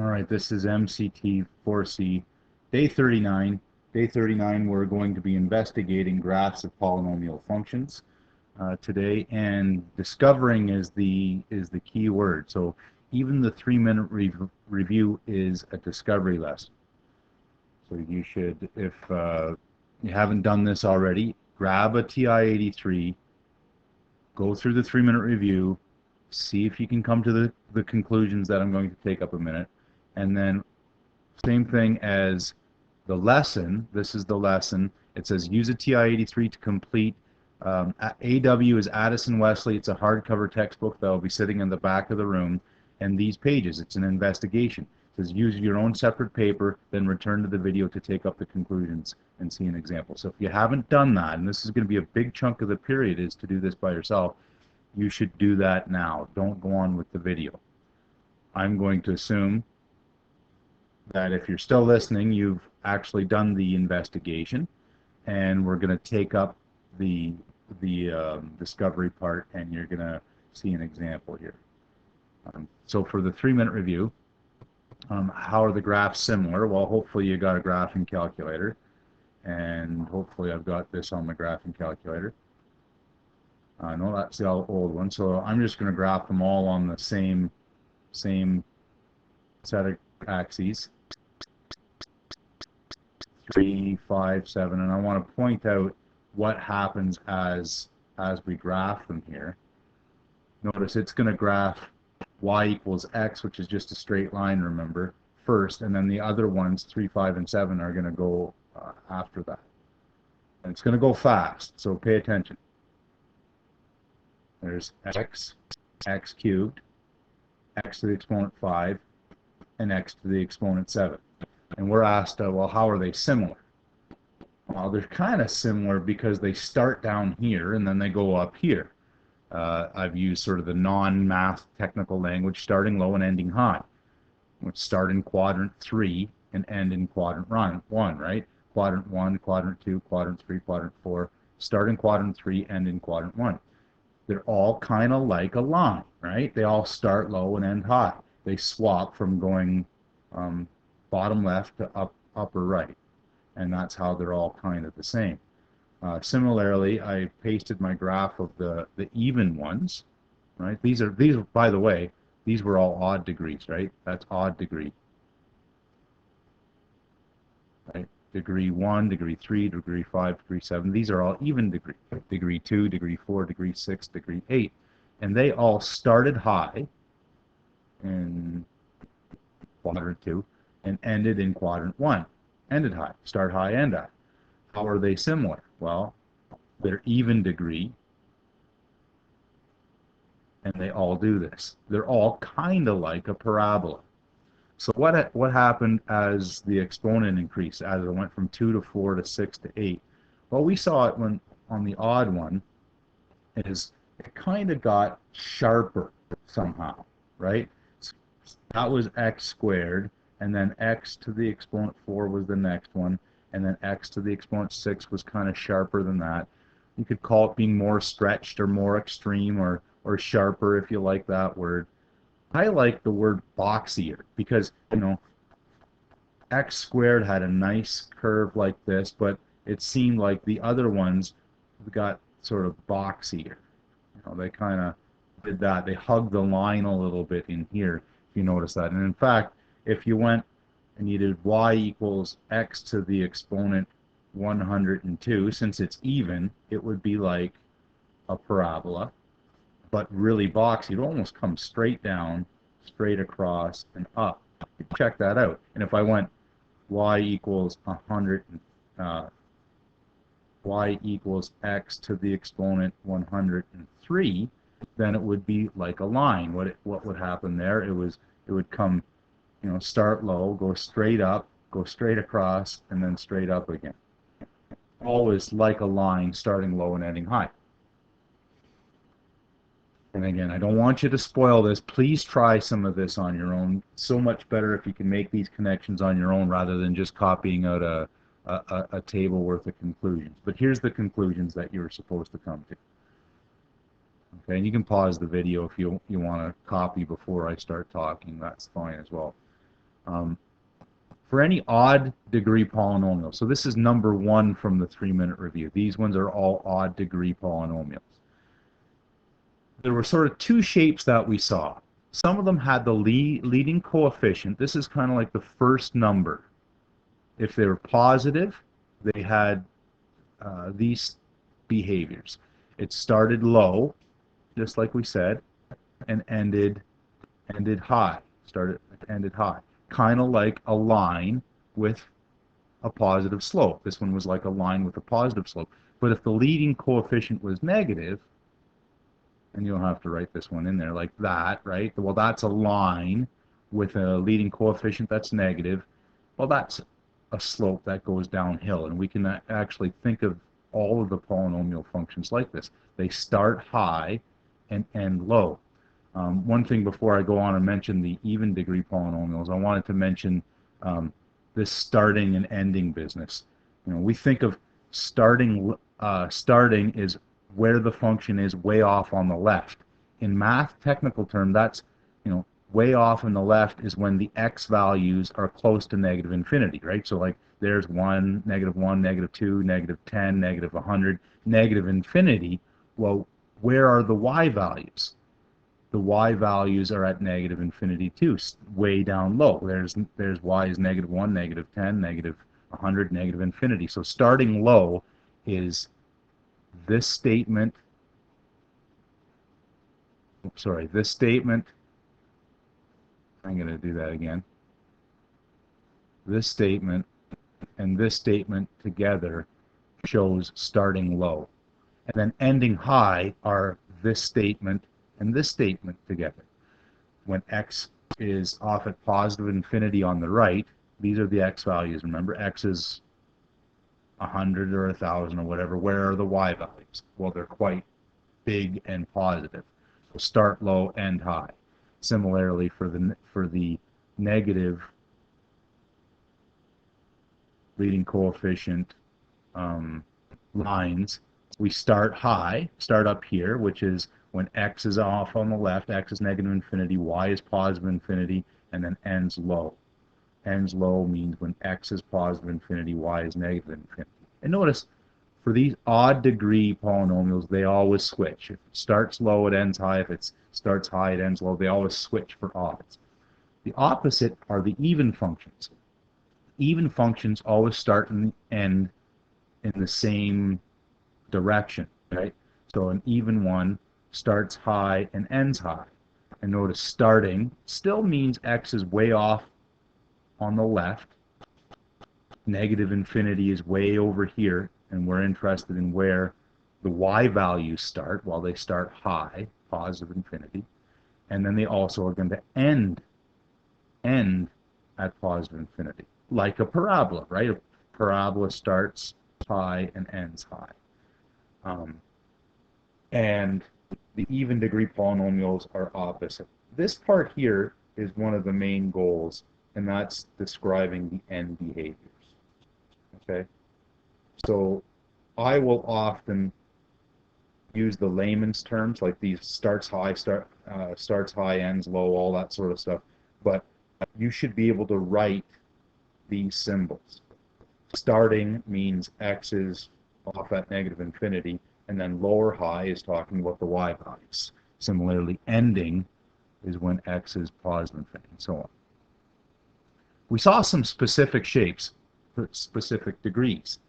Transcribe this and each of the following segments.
All right, this is MCT4C, day 39. Day 39, we're going to be investigating graphs of polynomial functions today, and discovering is the key word. So even the 3-minute review is a discovery lesson. So you should, if you haven't done this already, grab a TI-83, go through the 3-minute review, see if you can come to the conclusions that I'm going to take up a minute. And then same thing as the lesson. This is the lesson. It says use a TI-83 to complete. AW is Addison Wesley. It's a hardcover textbook that will be sitting in the back of the room. And these pages, it's an investigation. It says use your own separate paper, then return to the video to take up the conclusions and see an example. So if you haven't done that, and this is going to be a big chunk of the period is to do this by yourself, you should do that now. Don't go on with the video. I'm going to assume that if you're still listening, you've actually done the investigation, and we're going to take up the discovery part, and you're going to see an example here. So for the 3-minute review, how are the graphs similar? Well, hopefully you got a graphing calculator, and hopefully I've got this on my graphing calculator. No, that's the old one. So I'm just going to graph them all on the same set of axes. 3, 5, 7, and I want to point out what happens as we graph them here. Notice it's going to graph y equals x, which is just a straight line, remember, first, and then the other ones, 3, 5, and 7, are going to go after that. And it's going to go fast, so pay attention. There's x cubed, x to the exponent 5, and x to the exponent 7. And we're asked, well, how are they similar? Well, they're kind of similar because they start down here and then they go up here. I've used sort of the non-math technical language, starting low and ending high, which start in quadrant 3 and end in quadrant 1, right? Quadrant 1, quadrant 2, quadrant 3, quadrant 4, start in quadrant 3, end in quadrant 1. They're all kind of like a line, right? They all start low and end high. They swap from going bottom left to upper right, and that's how they're all kind of the same. Similarly, I pasted my graph of the even ones, right? These by the way, these were all odd degrees, right? That's odd degree, right? Degree 1, degree 3, degree 5, degree 7. These are all even degree. Degree 2, degree 4, degree 6, degree 8, and they all started high in quadrant 2 and ended in quadrant 1. Ended high, start high, end high. How are they similar? Well, they're even degree, and they all do this. They're all kind of like a parabola. So what happened as the exponent increased, as it went from 2 to 4 to 6 to 8? Well, we saw it when on the odd one, is it kind of got sharper somehow, right? So that was x squared, and then x to the exponent 4 was the next one, and then x to the exponent 6 was kind of sharper than that. You could call it being more stretched or more extreme or sharper if you like that word. I like the word boxier because, you know, x squared had a nice curve like this, but it seemed like the other ones got sort of boxier. You know, they kind of did that. They hugged the line a little bit in here, if you notice that. And in fact, if you went and you did y equals x to the exponent 102, since it's even, it would be like a parabola, but really boxy. It would almost come straight down, straight across, and up. Check that out. And if I went y equals 100, y equals x to the exponent 103, then it would be like a line. What would happen there? It would come, you know, start low, go straight up, go straight across, and then straight up again. Always like a line, starting low and ending high. And again, I don't want you to spoil this. Please try some of this on your own. So much better if you can make these connections on your own rather than just copying out a table worth of conclusions. But here's the conclusions that you're supposed to come to. Okay, and you can pause the video if you want to copy before I start talking. That's fine as well. For any odd degree polynomial, so this is number 1 from the 3-minute review. These ones are all odd degree polynomials. There were sort of 2 shapes that we saw. Some of them had the leading coefficient. This is kind of like the first number. If they were positive, they had these behaviors. It started low, just like we said, and ended high. Ended high. Kind of like a line with a positive slope. This one was like a line with a positive slope. But if the leading coefficient was negative, and you'll have to write this one in there like that, right? Well, that's a line with a leading coefficient that's negative. Well, that's a slope that goes downhill, and we can actually think of all of the polynomial functions like this. They start high and end low. One thing before I go on and mention the even degree polynomials, I wanted to mention this starting and ending business. You know, we think of starting is where the function is way off on the left. In math technical term, that's, you know, way off on the left is when the x values are close to negative infinity, right? So like there's 1, -1, -2, -10, -100, negative infinity. Well, where are the y values? The y values are at negative infinity too, way down low. There's y is -1, -10, -100, negative infinity. So starting low is this statement. Sorry, this statement. I'm going to do that again. This statement and this statement together shows starting low. And then ending high are this statement and this statement together. When x is off at positive infinity on the right, these are the x values. Remember, x is 100 or 1,000 or whatever. Where are the y values? Well, they're quite big and positive. So start low, end high. Similarly, for the negative leading coefficient lines, we start high, start up here, which is when x is off on the left, x is negative infinity, y is positive infinity, and then ends low. Ends low means when x is positive infinity, y is negative infinity. And notice, for these odd degree polynomials, they always switch. If it starts low, it ends high. If it starts high, it ends low. They always switch for odds. The opposite are the even functions. Even functions always start and end in the same direction, right? So an even one starts high and ends high. And notice starting still means x is way off on the left. Negative infinity is way over here, and we're interested in where the y values start. Well, they start high, positive infinity, and then they also are going to end at positive infinity, like a parabola, right? A parabola starts high and ends high. And the even degree polynomials are opposite. This part here is one of the main goals, and that's describing the end behaviors. Okay, so I will often use the layman's terms like these starts high, starts high, ends low, all that sort of stuff. But you should be able to write these symbols. Starting means x is off at negative infinity, and then lower high is talking about the y values. Similarly, ending is when x is positive infinity, and so on. We saw some specific shapes for specific degrees.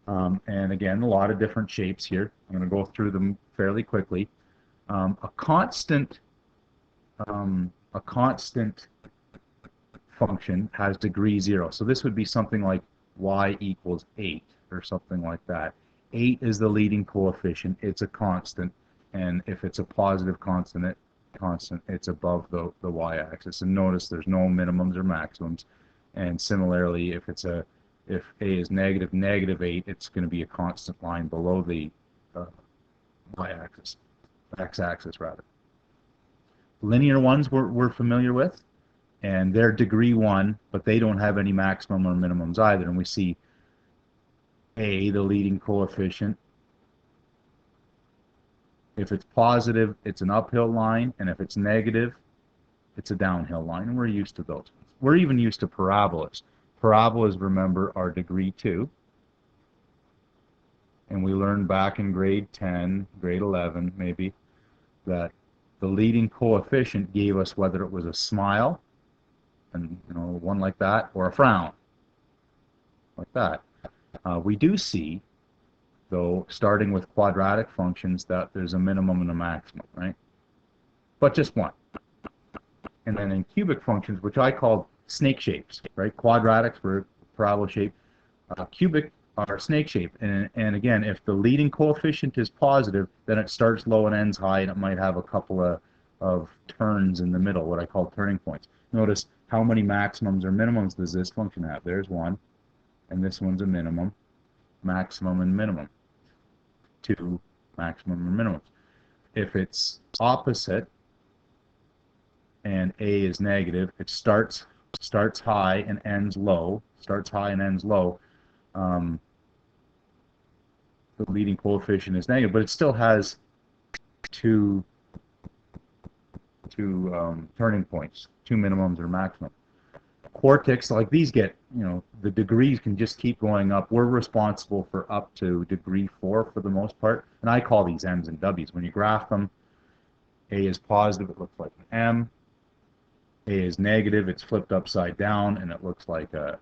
And again, a lot of different shapes here. I'm going to go through them fairly quickly. A constant function has degree 0. So this would be something like y equals 8 or something like that. 8 is the leading coefficient. It's a constant. And if it's a positive constant, it's above the y-axis. And notice there's no minimums or maximums. And similarly, if a is -8, it's going to be a constant line below the y-axis, x-axis rather. Linear ones we're familiar with, and they're degree 1, but they don't have any maximum or minimums either. And we see a, the leading coefficient. If it's positive, it's an uphill line, and if it's negative, It's a downhill line, and we're used to those. We're even used to parabolas. Parabolas, remember, are degree 2. And we learned back in grade 10, grade 11 maybe, that the leading coefficient gave us whether it was a smile, and one like that, or a frown, like that. We do see, though, starting with quadratic functions, that there's a minimum and a maximum, right? But just one. And then in cubic functions, which I call snake shapes, right? Quadratics were parabola shape. Cubic are snake shape. And again, if the leading coefficient is positive, then it starts low and ends high, and it might have a couple of turns in the middle, what I call turning points. Notice how many maximums or minimums does this function have? There's one, and this one's a minimum, maximum and minimum. 2 maximum and minimums. If it's opposite and A is negative, it starts high and ends low. Starts high and ends low. The leading coefficient is negative, but it still has two turning points, 2 minimums or maximum. Quartics, like these get, the degrees can just keep going up. We're responsible for up to degree 4 for the most part, and I call these M's and W's. When you graph them, A is positive, it looks like an M. A is negative, it's flipped upside down, and it looks like a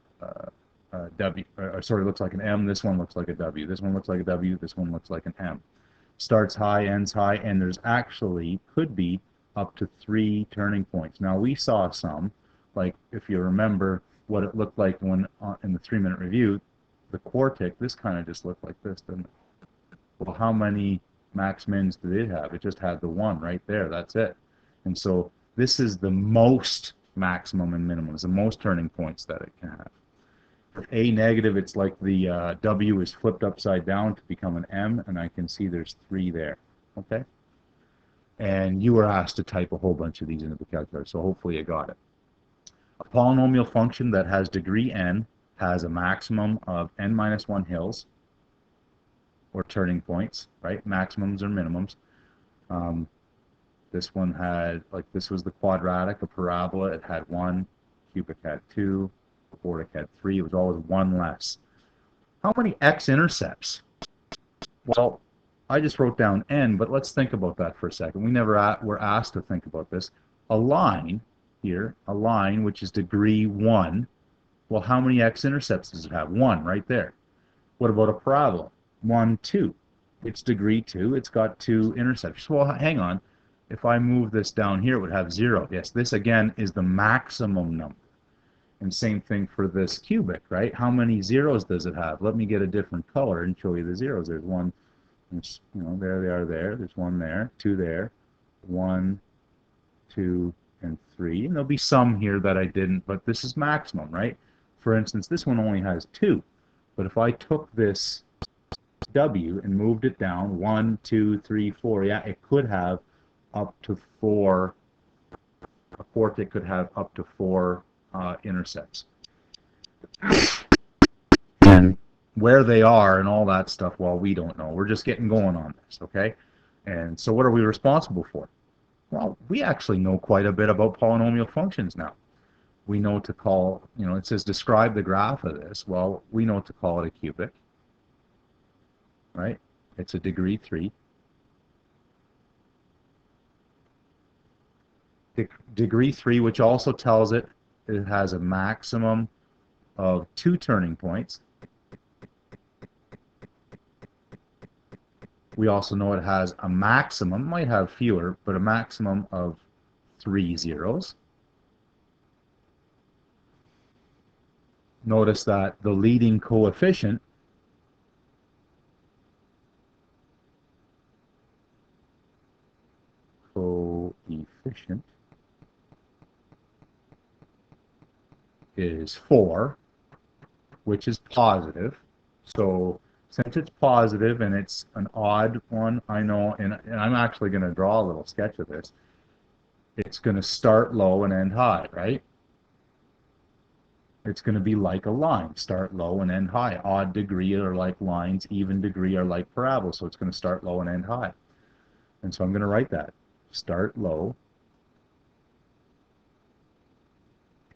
W. Sorry, it looks like an M. This one looks like a W. This one looks like a W. This one looks like an M. Starts high, ends high, and there's actually, could be, up to 3 turning points. Now, we saw some, like if you remember what it looked like when in the 3-minute review, the quartic, this kind of just looked like this, didn't it? Well, how many max mins did it have? It just had the one right there. That's it. And so this is the most maximum and minimum. It's the most turning points that it can have. For A negative, it's like the W is flipped upside down to become an M, and I can see there's 3 there. Okay? And you were asked to type a whole bunch of these into the calculator, so hopefully you got it. A polynomial function that has degree n has a maximum of n minus 1 hills, or turning points, right? Maximums or minimums. This one had, like this was the quadratic, a parabola, it had 1, cubic had 2, quartic had 3, it was always 1 less. How many x-intercepts? Well, I just wrote down n, but let's think about that for a second. We never were asked to think about this. A line here, a line which is degree 1, well, how many x-intercepts does it have? 1 right there. What about a parabola? 1, 2. It's degree 2, it's got 2 intercepts. Well, hang on. If I move this down here, it would have 0. Yes, this again is the maximum number. And same thing for this cubic, right? How many zeros does it have? Let me get a different color and show you the zeros. There's 1, there they are there. There's 1 there, 2 there, 1, 2, and 3. And there'll be some here that I didn't, but this is maximum, right? For instance, this one only has 2. But if I took this W and moved it down, 1, 2, 3, 4, yeah, it could have up to 4. A quartic could have up to 4 intercepts. And where they are and all that stuff, well, we don't know. We're just getting going on this, okay? And so what are we responsible for? Well, we actually know quite a bit about polynomial functions now. We know to call, it says describe the graph of this. Well, we know to call it a cubic, right? It's a degree 3. Degree 3, which also tells it has a maximum of 2 turning points. We also know it has a maximum, might have fewer, but a maximum of 3 zeros. Notice that the leading coefficient is 4, which is positive. So since it's positive and it's an odd one, I know, and I'm actually going to draw a little sketch of this, it's going to start low and end high, right? It's going to be like a line, start low and end high. Odd degree are like lines, even degree are like parabolas, so it's going to start low and end high. And so I'm going to write that. Start low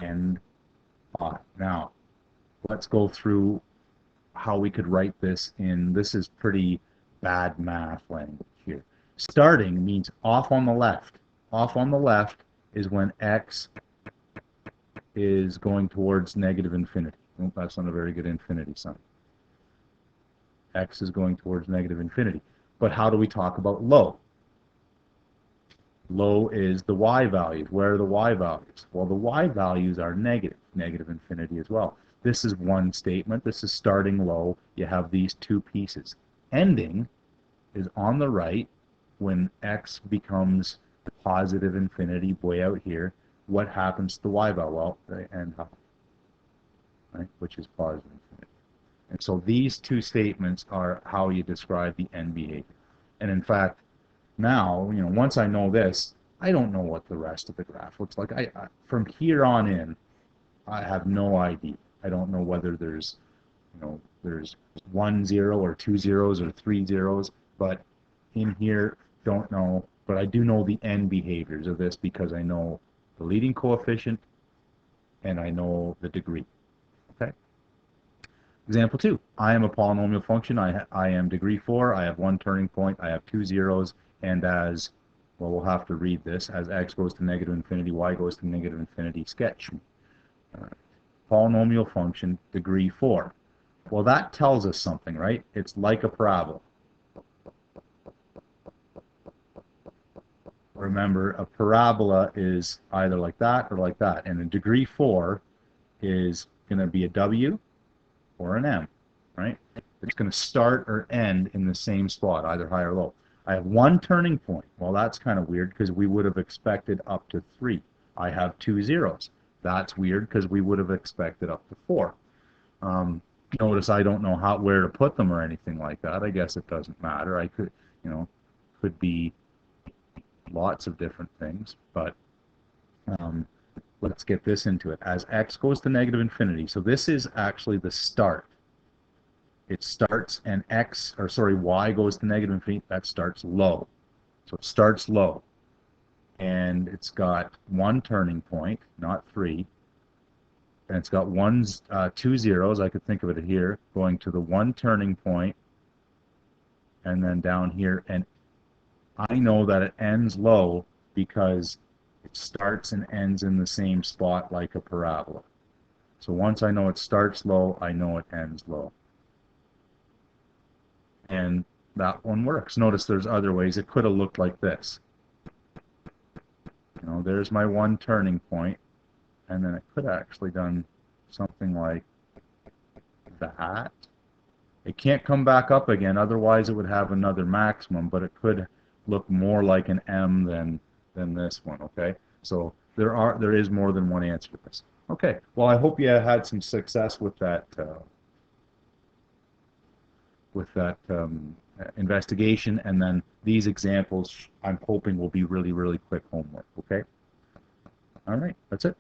end plot. Now, let's go through how we could write this in, this is pretty bad math language here. Starting means off on the left. Off on the left is when x is going towards negative infinity. Oh, that's not a very good infinity sign. X is going towards negative infinity. But how do we talk about low? Low is the y values. Where are the y values? Well, the y values are negative, negative infinity as well. This is one statement. This is starting low. You have these two pieces. Ending is on the right when x becomes positive infinity way out here. What happens to the y value? Well, they end high, right, which is positive infinity. And so these two statements are how you describe the end behavior. And in fact, now, once I know this, I don't know what the rest of the graph looks like. From here on in, I have no idea. I don't know whether there's 1 0 or 2 zeros or 3 zeros, but in here, don't know. But I do know the end behaviors of this because I know the leading coefficient and I know the degree. Okay. Example 2. I am a polynomial function. I am degree 4. I have one turning point. I have 2 zeros. And as, well, we'll have to read this. As x goes to negative infinity, y goes to negative infinity, sketch me. Polynomial function, degree 4. Well, that tells us something, right? It's like a parabola. Remember, a parabola is either like that or like that. And a degree 4 is going to be a W or an M, right? It's going to start or end in the same spot, either high or low. I have one turning point. Well, that's kind of weird because we would have expected up to 3. I have 2 zeros. That's weird because we would have expected up to 4. Notice I don't know where to put them or anything like that. I guess it doesn't matter. I could, could be lots of different things, but let's get this into it. As x goes to negative infinity, so this is actually the start. It starts and y goes to negative infinity, that starts low. So it starts low. And it's got one turning point, not 3. And it's got 2 zeros, I could think of it here, going to the one turning point, and then down here. And I know that it ends low because it starts and ends in the same spot like a parabola. So once I know it starts low, I know it ends low. And that one works. Notice there's other ways. It could have looked like this. There's my one turning point, and then it could have actually done something like that. It can't come back up again, otherwise it would have another maximum, but it could look more like an M than this one, okay? So there is more than one answer to this. Okay, well, I hope you had some success with that investigation, and then these examples I'm hoping will be really, really quick homework, okay? All right, that's it.